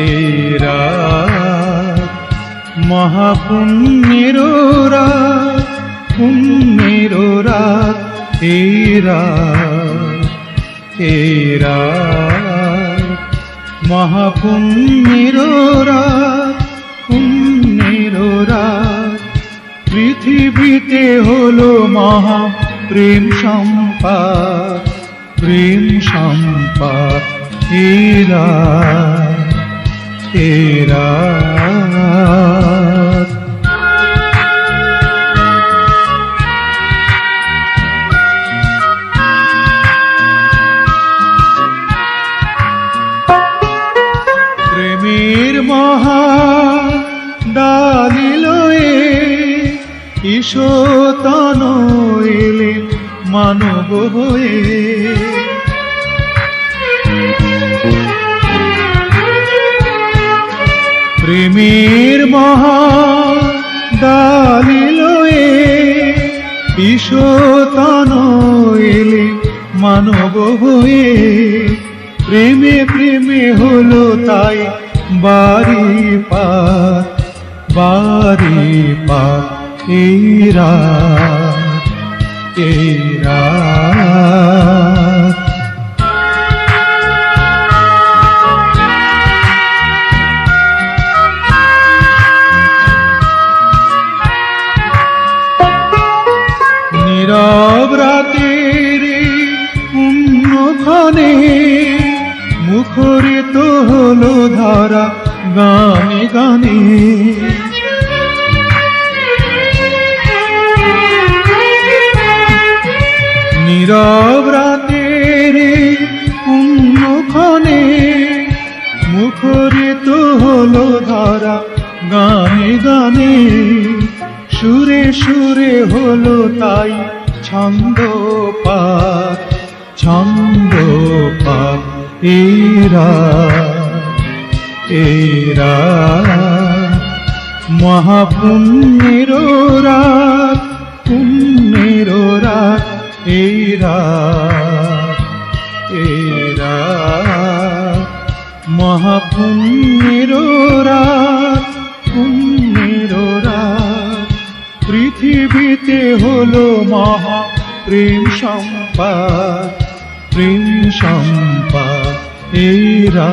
এরা মহাপুণ্যের রাত, পুণ্যের রাত, এরা মহাপুণ্যের রাত, পুণ্যের রাত। পৃথিবীতে হলো মহা প্রেম সম্পাদ, প্রেম সম্পাদ, এরা প্রেমের মহা ডালি লয়ে ঈশতন এলেন মানব হয়ে। প্রেমের মহা ডালি লয়ে ঈশতন এলেন মানব হয়ে। প্রেমে প্রেমে হলো তাই বাড়ি পার, বাড়ি পার, এরা নীরব রাতের পুণ্যক্ষণে মুখরিত হলো ধারা গানে গানে। নীরব রাতের পুণ্যক্ষণে মুখরিত হলো ধারা গানে গানে। সুরে সুরে হলো তাই ছন্দ পাত, ছন্দ পাত, এরা মহাপুণ্যের রাত, পুণ্যের রাত, এরা মহাপুণ্যের রাত, পুণ্যের রাত। পৃথিবীতে হলো মহা প্রেম সম্পাদ, প্রেম সম্পাদ, এরা